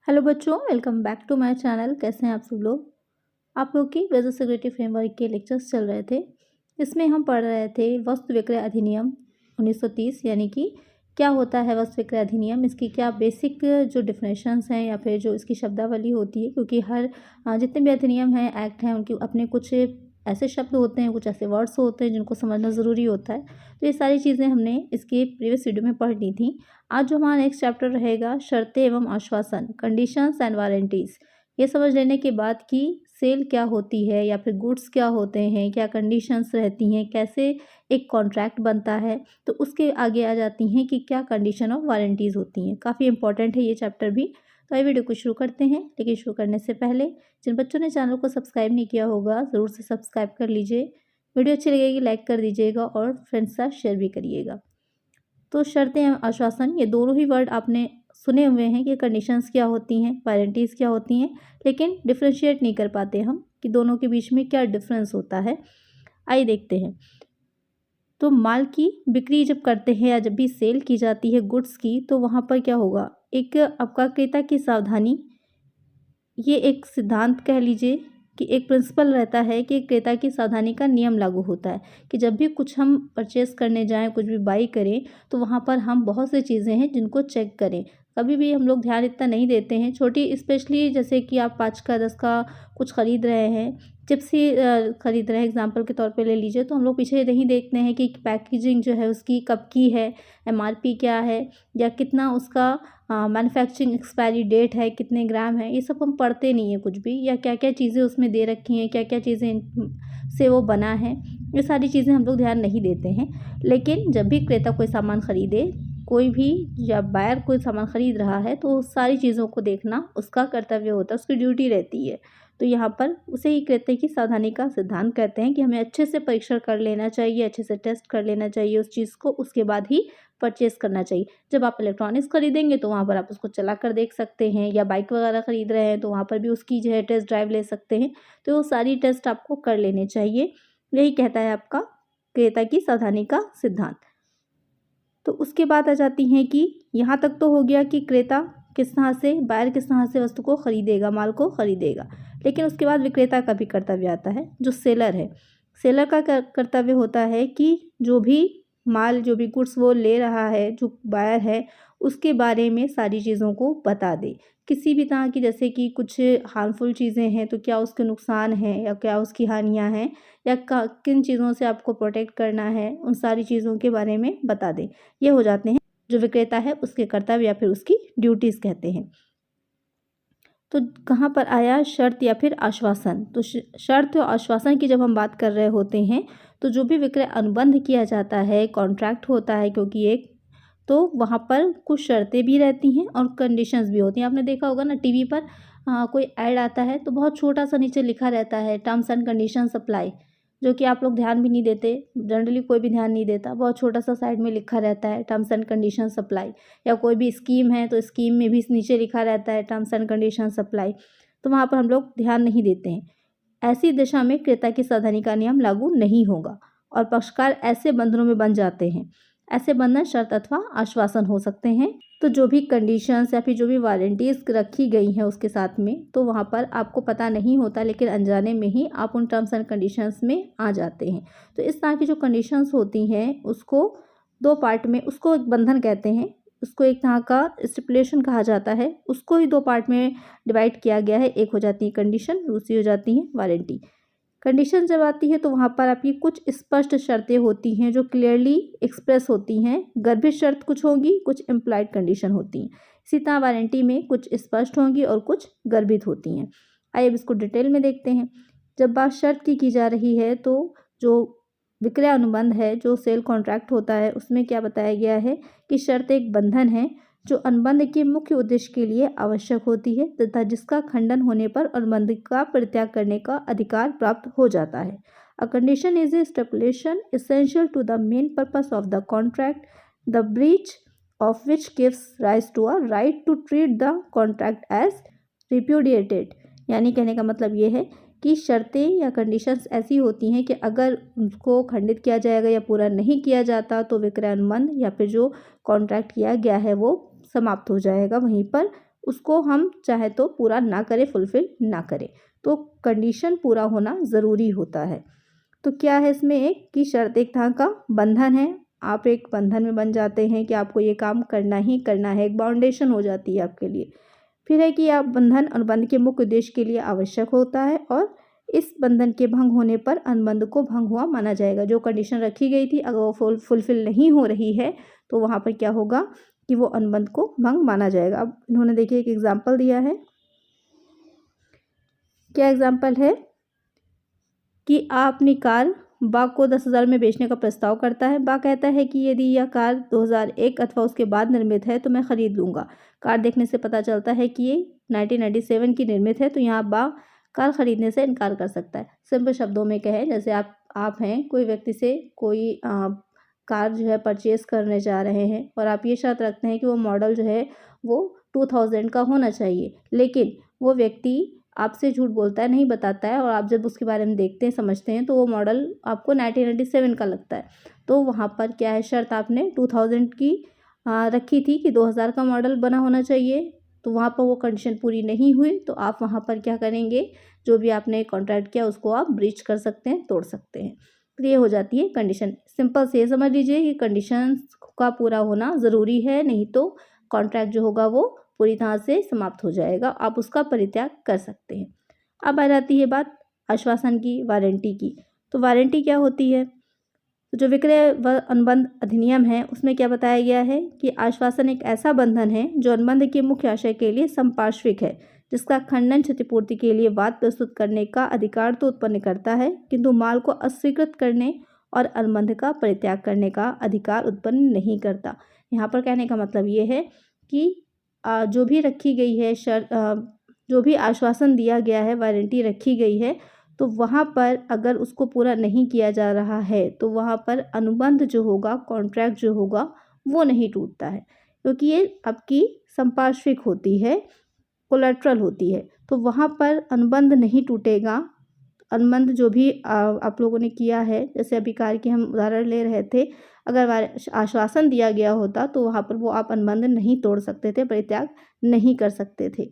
Hello बच्चों, welcome back to my channel. कैसे हैं आप सब लोग। आप लोग की बिजनेस सिक्योरिटी फ्रेमवर्क के लेक्चर्स चल रहे थे। इसमें हम पढ़ रहे थे वस्तु विक्रय अधिनियम 1930, यानी कि क्या होता है वस्तु विक्रय अधिनियम, इसकी क्या बेसिक जो डिफिनेशंस हैं या फिर जो इसकी शब्दावली होती है, क्योंकि हर जितने भी अधिनियम हैं, एक्ट हैं, उनके अपने कुछ ऐसे शब्द होते हैं, कुछ ऐसे वर्ड्स होते हैं जिनको समझना ज़रूरी होता है। तो ये सारी चीज़ें हमने इसके प्रीवियस वीडियो में पढ़ ली थी। आज जो हमारा नेक्स्ट चैप्टर रहेगा, शर्तें एवं आश्वासन, कंडीशंस एंड वारंटीज। ये समझ लेने के बाद कि सेल क्या होती है या फिर गुड्स क्या होते हैं, क्या कंडीशंस रहती हैं, कैसे एक कॉन्ट्रैक्ट बनता है, तो उसके आगे आ जाती हैं कि क्या कंडीशन और वारंटीज़ होती हैं। काफ़ी इंपॉर्टेंट है ये चैप्टर भी। तो ये वीडियो को शुरू करते हैं, लेकिन शुरू करने से पहले जिन बच्चों ने चैनल को सब्सक्राइब नहीं किया होगा, ज़रूर से सब्सक्राइब कर लीजिए। वीडियो अच्छी लगेगी लाइक कर दीजिएगा और फ्रेंड्स के साथ शेयर भी करिएगा। तो शर्तें एवं आश्वासन, ये दोनों ही वर्ड आपने सुने हुए हैं कि कंडीशंस क्या होती हैं, वारंटीज़ क्या होती हैं, लेकिन डिफरेंशिएट नहीं कर पाते हम कि दोनों के बीच में क्या डिफरेंस होता है। आइए देखते हैं। तो माल की बिक्री जब करते हैं या जब भी सेल की जाती है गुड्स की, तो वहाँ पर क्या होगा, एक आपका क्रेता की सावधानी, ये एक सिद्धांत कह लीजिए कि एक प्रिंसिपल रहता है कि क्रेता की सावधानी का नियम लागू होता है कि जब भी कुछ हम परचेस करने जाएं, कुछ भी बाई करें, तो वहाँ पर हम बहुत सी चीज़ें हैं जिनको चेक करें। कभी भी हम लोग ध्यान इतना नहीं देते हैं, छोटी स्पेशली जैसे कि आप 5 का 10 का कुछ ख़रीद रहे हैं, चिप्स ही ख़रीद रहे हैं, एग्जाम्पल के तौर पे ले लीजिए, तो हम लोग पीछे नहीं देखते हैं कि पैकेजिंग जो है उसकी कब की है, एमआरपी क्या है, या कितना उसका मैन्युफैक्चरिंग एक्सपायरी डेट है, कितने ग्राम है, ये सब हम पढ़ते नहीं हैं कुछ भी, या क्या क्या चीज़ें उसमें दे रखी हैं, क्या क्या चीज़ें से वो बना है, ये सारी चीज़ें हम लोग ध्यान नहीं देते हैं। लेकिन जब भी क्रेता कोई सामान ख़रीदे, कोई भी या बायर कोई सामान ख़रीद रहा है, तो उस सारी चीज़ों को देखना उसका कर्तव्य होता है, उसकी ड्यूटी रहती है। तो यहाँ पर उसे ही क्रेता की सावधानी का सिद्धांत कहते हैं कि हमें अच्छे से परीक्षण कर लेना चाहिए, अच्छे से टेस्ट कर लेना चाहिए उस चीज़ को, उसके बाद ही परचेज़ करना चाहिए। जब आप इलेक्ट्रॉनिक्स खरीदेंगे तो वहाँ पर आप उसको चला कर देख सकते हैं, या बाइक वगैरह खरीद रहे हैं तो वहाँ पर भी उसकी जो है टेस्ट ड्राइव ले सकते हैं। तो वो सारी टेस्ट आपको कर लेने चाहिए। यही कहता है आपका क्रेता की सावधानी का सिद्धांत। तो उसके बाद आ जाती हैं कि यहाँ तक तो हो गया कि क्रेता किस तरह से, बायर किस तरह से वस्तु को खरीदेगा, माल को खरीदेगा। लेकिन उसके बाद विक्रेता का भी कर्तव्य आता है, जो सेलर है। सेलर का कर्तव्य होता है कि जो भी माल, जो भी गुड्स वो ले रहा है, जो बायर है, उसके बारे में सारी चीज़ों को बता दे। किसी भी तरह की, जैसे कि कुछ हार्मफुल चीज़ें हैं तो क्या उसके नुकसान हैं या क्या उसकी हानियाँ हैं, या किन चीज़ों से आपको प्रोटेक्ट करना है, उन सारी चीज़ों के बारे में बता दें। ये हो जाते हैं जो विक्रेता है उसके कर्तव्य या फिर उसकी ड्यूटीज़ कहते हैं। तो कहाँ पर आया शर्त या फिर आश्वासन। तो शर्त और आश्वासन की जब हम बात कर रहे होते हैं, तो जो भी विक्रय अनुबंध किया जाता है, कॉन्ट्रैक्ट होता है, क्योंकि एक, तो वहाँ पर कुछ शर्तें भी रहती हैं और कंडीशंस भी होती हैं। आपने देखा होगा ना, टीवी पर कोई ऐड आता है तो बहुत छोटा सा नीचे लिखा रहता है, टर्म्स एंड कंडीशंस अप्लाई, जो कि आप लोग ध्यान भी नहीं देते, जनरली कोई भी ध्यान नहीं देता। बहुत छोटा सा साइड में लिखा रहता है, टर्म्स एंड कंडीशंस अप्लाई। या कोई भी स्कीम है तो स्कीम में भी नीचे लिखा रहता है, टर्म्स एंड कंडीशंस अप्लाई। तो वहाँ पर हम लोग ध्यान नहीं देते हैं। ऐसी दिशा में क्रेता की सावधानी का नियम लागू नहीं होगा और पक्षकार ऐसे बंधनों में बन जाते हैं। ऐसे बंधन शर्त अथवा आश्वासन हो सकते हैं। तो जो भी कंडीशंस या फिर जो भी वारंटीज रखी गई हैं उसके साथ में, तो वहाँ पर आपको पता नहीं होता, लेकिन अनजाने में ही आप उन टर्म्स एंड कंडीशंस में आ जाते हैं। तो इस तरह की जो कंडीशंस होती हैं, उसको दो पार्ट में, उसको एक बंधन कहते हैं, उसको एक तरह का स्टिपुलेशन कहा जाता है। उसको ही दो पार्ट में डिवाइड किया गया है। एक हो जाती है कंडीशन, दूसरी हो जाती है वारंटी। कंडीशन जब आती है तो वहाँ पर आपकी कुछ स्पष्ट शर्तें होती हैं जो क्लियरली एक्सप्रेस होती हैं। गर्भित शर्त कुछ होगी, कुछ इम्प्लाइड कंडीशन होती हैं। इसी तरह वारंटी में कुछ स्पष्ट होंगी और कुछ गर्भित होती हैं। आइए अब इसको डिटेल में देखते हैं। जब बात शर्त की जा रही है, तो जो विक्रय अनुबंध है, जो सेल कॉन्ट्रैक्ट होता है, उसमें क्या बताया गया है कि शर्त एक बंधन है जो अनुबंध के मुख्य उद्देश्य के लिए आवश्यक होती है तथा जिसका खंडन होने पर अनुबंध का परित्याग करने का अधिकार प्राप्त हो जाता है। A condition is a stipulation essential to the main purpose of the contract, the breach of which gives rise to a right to treat the contract as repudiated। यानी कहने का मतलब ये है कि शर्तें या कंडीशंस ऐसी होती हैं कि अगर उसको खंडित किया जाएगा या पूरा नहीं किया जाता, तो विक्रय अनुबंध या फिर जो कॉन्ट्रैक्ट किया गया है वो समाप्त हो जाएगा, वहीं पर उसको हम चाहे तो पूरा ना करें, फुलफ़िल ना करें। तो कंडीशन पूरा होना ज़रूरी होता है। तो क्या है इसमें एक कि शर्त एक तरह का बंधन है, आप एक बंधन में बन जाते हैं कि आपको ये काम करना ही करना है, एक बाउंडेशन हो जाती है आपके लिए। फिर है कि आप बंधन अनुबंध के मुख्य उद्देश्य के लिए आवश्यक होता है और इस बंधन के भंग होने पर अनुबंध को भंग हुआ माना जाएगा। जो कंडीशन रखी गई थी अगर वो फुलफ़िल नहीं हो रही है तो वहाँ पर क्या होगा कि वो अनुबंध को भंग माना जाएगा। अब इन्होंने देखिए एक एग्ज़ाम्पल दिया है। क्या एग्ज़ाम्पल है कि आ अपनी कार बा को 10,000 में बेचने का प्रस्ताव करता है। बा कहता है कि यदि यह कार 2001 अथवा उसके बाद निर्मित है तो मैं ख़रीद लूँगा। कार देखने से पता चलता है कि ये 1997 की निर्मित है, तो यहाँ बा कार ख़रीदने से इनकार कर सकता है। सिंपल शब्दों में कहें, जैसे आप हैं, कोई व्यक्ति से कोई कार जो है परचेज़ करने जा रहे हैं और आप ये शर्त रखते हैं कि वो मॉडल जो है वो 2000 का होना चाहिए, लेकिन वो व्यक्ति आपसे झूठ बोलता है, नहीं बताता है और आप जब उसके बारे में देखते हैं, समझते हैं तो वो मॉडल आपको 1997 का लगता है। तो वहाँ पर क्या है, शर्त आपने 2000 की रखी थी कि 2000 का मॉडल बना होना चाहिए, तो वहाँ पर वो कंडीशन पूरी नहीं हुई तो आप वहाँ पर क्या करेंगे, जो भी आपने कॉन्ट्रैक्ट किया उसको आप ब्रीच कर सकते हैं, तोड़ सकते हैं। तो ये हो जाती है कंडीशन। सिंपल से ये समझ लीजिए कि कंडीशंस का पूरा होना ज़रूरी है, नहीं तो कॉन्ट्रैक्ट जो होगा वो पूरी तरह से समाप्त हो जाएगा, आप उसका परित्याग कर सकते हैं। अब आ जाती है बात आश्वासन की, वारंटी की। तो वारंटी क्या होती है? तो जो विक्रय व अनुबंध अधिनियम है उसमें क्या बताया गया है कि आश्वासन एक ऐसा बंधन है जो अनुबंध के मुख्य आशय के लिए संपार्श्विक है, जिसका खंडन क्षतिपूर्ति के लिए वाद प्रस्तुत करने का अधिकार तो उत्पन्न करता है, किंतु माल को अस्वीकृत करने और अनुबंध का परित्याग करने का अधिकार उत्पन्न नहीं करता। यहाँ पर कहने का मतलब ये है कि जो भी रखी गई है जो भी आश्वासन दिया गया है, वारंटी रखी गई है, तो वहाँ पर अगर उसको पूरा नहीं किया जा रहा है तो वहाँ पर अनुबंध जो होगा, कॉन्ट्रैक्ट जो होगा वो नहीं टूटता है, क्योंकि ये आपकी संपार्श्विक होती है, कोलैटरल होती है, तो वहाँ पर अनुबंध नहीं टूटेगा। अनुबंध जो भी आप लोगों ने किया है, जैसे अभी कार की हम उदाहरण ले रहे थे, अगर आश्वासन दिया गया होता तो वहाँ पर वो आप अनुबंध नहीं तोड़ सकते थे, परित्याग नहीं कर सकते थे।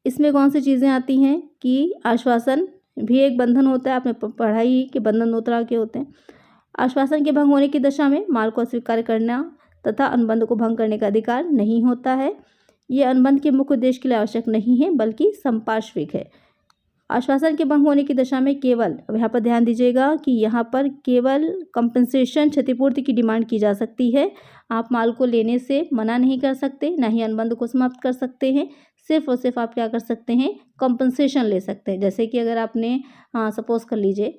इसमें कौन सी चीज़ें आती हैं कि आश्वासन भी एक बंधन होता है, आपने पढ़ा ही कि बंधन 2 तरह के होते हैं। आश्वासन के भंग होने की दशा में माल को अस्वीकार करना तथा अनुबंध को भंग करने का अधिकार नहीं होता है। ये अनुबंध के मुख्य उद्देश्य के लिए आवश्यक नहीं है, बल्कि संपार्श्विक है। आश्वासन के भंग होने की दशा में केवल, अब यहाँ पर ध्यान दीजिएगा कि यहाँ पर केवल कंपनसेशन, क्षतिपूर्ति की डिमांड की जा सकती है। आप माल को लेने से मना नहीं कर सकते, ना ही अनुबंध को समाप्त कर सकते हैं। सिर्फ और सिर्फ आप क्या कर सकते हैं, कंपनसेशन ले सकते हैं। जैसे कि अगर आपने सपोज़ कर लीजिए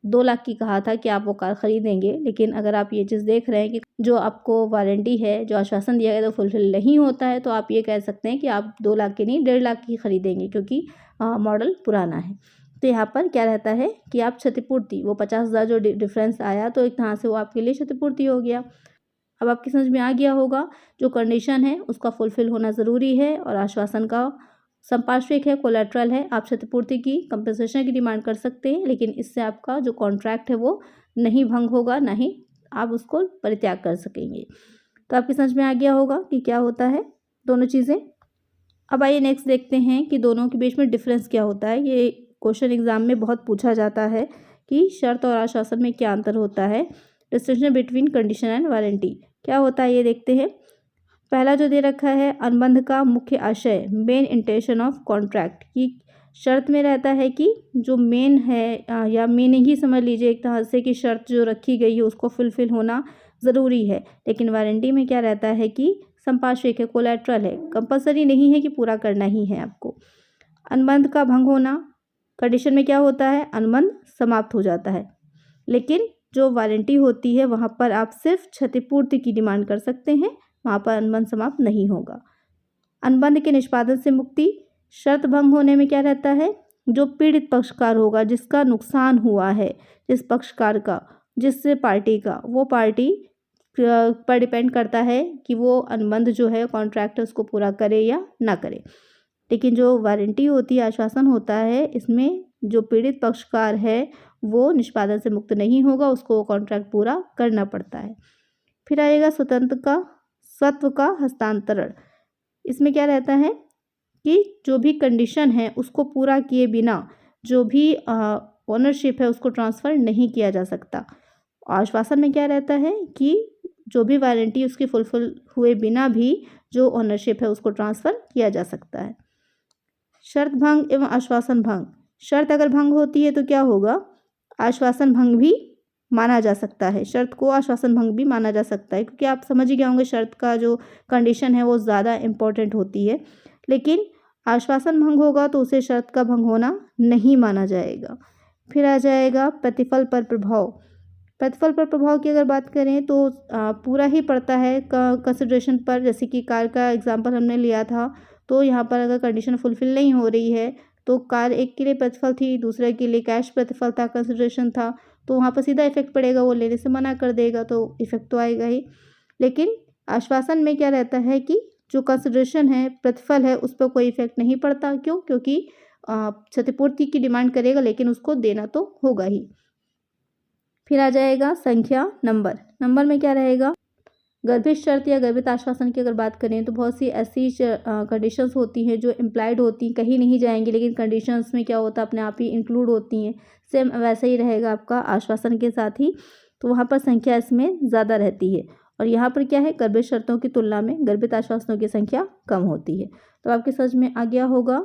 2 लाख की कहा था कि आप वो कार खरीदेंगे, लेकिन अगर आप ये चीज़ देख रहे हैं कि जो आपको वारंटी है, जो आश्वासन दिया गया, तो फुलफिल नहीं होता है, तो आप ये कह सकते हैं कि आप 2 लाख की नहीं 1.5 लाख की खरीदेंगे, क्योंकि मॉडल पुराना है। तो यहाँ पर क्या रहता है कि आप क्षतिपूर्ति, वो 50,000 जो डिफरेंस आया, तो एक तरह से वो आपके लिए क्षतिपूर्ति हो गया। अब आपकी समझ में आ गया होगा, जो कंडीशन है उसका फुलफिल होना ज़रूरी है और आश्वासन का संपार्श्विक है, कोलैटरल है। आप क्षतिपूर्ति की, कंपनसेशन की डिमांड कर सकते हैं, लेकिन इससे आपका जो कॉन्ट्रैक्ट है वो नहीं भंग होगा, ना ही आप उसको परित्याग कर सकेंगे। तो आपकी समझ में आ गया होगा कि क्या होता है दोनों चीज़ें। अब आइए नेक्स्ट देखते हैं कि दोनों के बीच में डिफरेंस क्या होता है। ये क्वेश्चन एग्जाम में बहुत पूछा जाता है कि शर्त और आश्वासन में क्या अंतर होता है। Distinction between condition and warranty क्या होता है, ये देखते हैं। पहला जो दे रखा है, अनुबंध का मुख्य आशय, मेन इंटेंशन ऑफ कॉन्ट्रैक्ट, की शर्त में रहता है कि जो मेन है, या मेन ही समझ लीजिए एक तरह से, कि शर्त जो रखी गई है उसको फुलफिल होना ज़रूरी है। लेकिन वारंटी में क्या रहता है कि संपार्श्विक है, कोलैटरल है, कंपलसरी नहीं है कि पूरा करना ही है आपको। अनुबंध का भंग होना, कंडीशन में क्या होता है, अनुबंध समाप्त हो जाता है, लेकिन जो वारंटी होती है वहाँ पर आप सिर्फ क्षतिपूर्ति की डिमांड कर सकते हैं, वहाँ पर अनुबंध समाप्त नहीं होगा। अनुबंध के निष्पादन से मुक्ति, शर्त भंग होने में क्या रहता है, जो पीड़ित पक्षकार होगा, जिसका नुकसान हुआ है, जिस पक्षकार का, जिस पार्टी का, वो पार्टी पर डिपेंड करता है कि वो अनुबंध जो है, कॉन्ट्रैक्ट उसको पूरा करे या ना करे। लेकिन जो वारंटी होती है, आश्वासन होता है, इसमें जो पीड़ित पक्षकार है वो निष्पादन से मुक्त नहीं होगा, उसको वो कॉन्ट्रैक्ट पूरा करना पड़ता है। फिर आएगा स्वतंत्र का स्वत्व का हस्तांतरण। इसमें क्या रहता है कि जो भी कंडीशन है उसको पूरा किए बिना जो भी ओनरशिप है उसको ट्रांसफ़र नहीं किया जा सकता। आश्वासन में क्या रहता है कि जो भी वारंटी उसकी फुलफिल हुए बिना भी जो ओनरशिप है उसको ट्रांसफ़र किया जा सकता है। शर्त भंग एवं आश्वासन भंग। शर्त अगर भंग होती है तो क्या होगा, आश्वासन भंग भी माना जा सकता है। शर्त को आश्वासन भंग भी माना जा सकता है, क्योंकि आप समझ ही गए होंगे शर्त का जो कंडीशन है वो ज़्यादा इम्पोर्टेंट होती है। लेकिन आश्वासन भंग होगा तो उसे शर्त का भंग होना नहीं माना जाएगा। फिर आ जाएगा प्रतिफल पर प्रभाव। प्रतिफल पर प्रभाव की अगर बात करें तो पूरा ही पड़ता है कंसिडरेशन पर। जैसे कि कार का एग्जांपल हमने लिया था, तो यहाँ पर अगर कंडीशन फुलफिल नहीं हो रही है तो कार एक के लिए प्रतिफल थी, दूसरे के लिए कैश प्रतिफल था, कंसिडरेशन था, तो वहाँ पर सीधा इफेक्ट पड़ेगा, वो लेने से मना कर देगा तो इफेक्ट तो आएगा ही। लेकिन आश्वासन में क्या रहता है कि जो कंसिडरेशन है, प्रतिफल है, उस पर कोई इफेक्ट नहीं पड़ता। क्यों? क्योंकि क्षतिपूर्ति की डिमांड करेगा लेकिन उसको देना तो होगा ही। फिर आ जाएगा संख्या नंबर। नंबर में क्या रहेगा, गर्भित शर्त या गर्भित आश्वासन की अगर बात करें तो बहुत सी ऐसी कंडीशंस होती हैं जो इम्प्लाइड होती हैं, कहीं नहीं जाएंगी, लेकिन कंडीशंस में क्या होता है अपने आप ही इंक्लूड होती हैं। सेम वैसा ही रहेगा आपका आश्वासन के साथ ही, तो वहाँ पर संख्या इसमें ज़्यादा रहती है। और यहाँ पर क्या है, गर्भित शर्तों की तुलना में गर्भित आश्वासनों की संख्या कम होती है। तो आपके समझ में आ गया होगा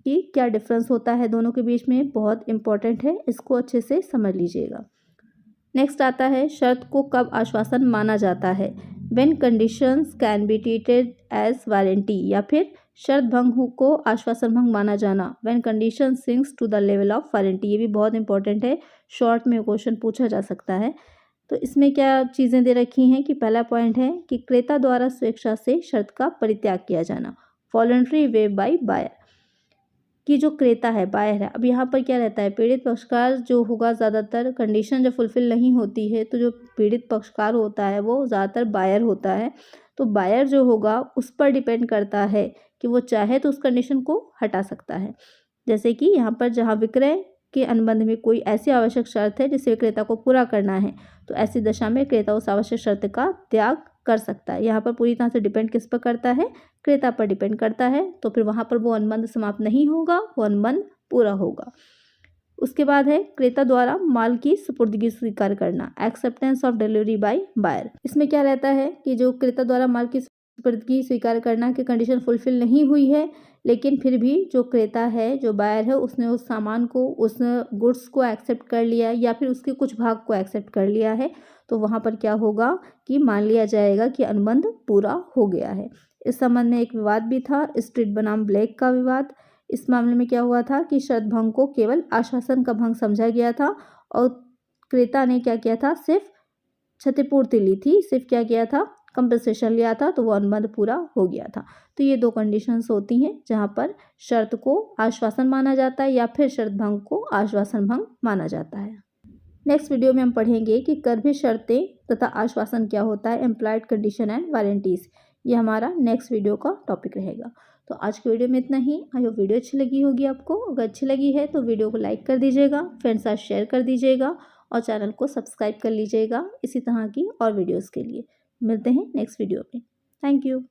कि क्या डिफरेंस होता है दोनों के बीच में, बहुत इंपॉर्टेंट है, इसको अच्छे से समझ लीजिएगा। नेक्स्ट आता है शर्त को कब आश्वासन माना जाता है। When conditions can be treated as warranty, या फिर शर्त भंग को आश्वासन भंग माना जाना when condition sinks to the level of warranty. ये भी बहुत इंपॉर्टेंट है, शॉर्ट में क्वेश्चन पूछा जा सकता है। तो इसमें क्या चीज़ें दे रखी हैं कि पहला पॉइंट है कि क्रेता द्वारा स्वेच्छा से शर्त का परित्याग किया जाना, वॉलंटरी वेव बाय बायर। कि जो क्रेता है, बायर है, अब यहाँ पर क्या रहता है, पीड़ित पक्षकार जो होगा ज़्यादातर कंडीशन जब फुलफिल नहीं होती है तो जो पीड़ित पक्षकार होता है वो ज़्यादातर बायर होता है। तो बायर जो होगा उस पर डिपेंड करता है कि वो चाहे तो उस कंडीशन को हटा सकता है। जैसे कि यहाँ पर जहाँ विक्रय के अनुबंध में कोई ऐसी आवश्यक शर्त है जिसे क्रेता को पूरा करना है, तो ऐसी दशा में क्रेता उस आवश्यक शर्त का त्याग कर सकता है। यहाँ पर पूरी तरह से डिपेंड किस पर करता है, क्रेता पर डिपेंड करता है। तो फिर वहाँ पर वो अनुबंध समाप्त नहीं होगा, वो अनुबंध पूरा होगा। उसके बाद है क्रेता द्वारा माल की सुपुर्दगी स्वीकार करना, acceptance of delivery by buyer. इसमें क्या रहता है कि जो क्रेता द्वारा माल की सुपुर्दगी स्वीकार करना की कंडीशन फुलफिल नहीं हुई है, लेकिन फिर भी जो क्रेता है, जो बायर है, उसने उस सामान को, उस गुड्स को एक्सेप्ट कर लिया या फिर उसके कुछ भाग को एक्सेप्ट कर लिया है, तो वहाँ पर क्या होगा कि मान लिया जाएगा कि अनुबंध पूरा हो गया है। इस संबंध में एक विवाद भी था, स्ट्रीट बनाम ब्लैक का विवाद। इस मामले में क्या हुआ था कि शर्त भंग को केवल आश्वासन का भंग समझा गया था और क्रेता ने क्या किया था, सिर्फ क्षतिपूर्ति ली थी, सिर्फ क्या किया था, कंपनसेशन लिया था, तो वो अनुबंध पूरा हो गया था। तो ये दो कंडीशंस होती हैं जहाँ पर शर्त को आश्वासन माना जाता है या फिर शर्त भंग को आश्वासन भंग माना जाता है। नेक्स्ट वीडियो में हम पढ़ेंगे कि गर्भित शर्तें तथा आश्वासन क्या होता है, एम्प्लॉयड कंडीशन एंड वारंटीज़। ये हमारा नेक्स्ट वीडियो का टॉपिक रहेगा। तो आज के वीडियो में इतना ही। आई होप वीडियो अच्छी लगी होगी आपको। अगर अच्छी लगी है तो वीडियो को लाइक कर दीजिएगा, फ्रेंड्स साथ शेयर कर दीजिएगा और चैनल को सब्सक्राइब कर लीजिएगा इसी तरह की और वीडियोज़ के लिए। मिलते हैं नेक्स्ट वीडियो में। Thank you.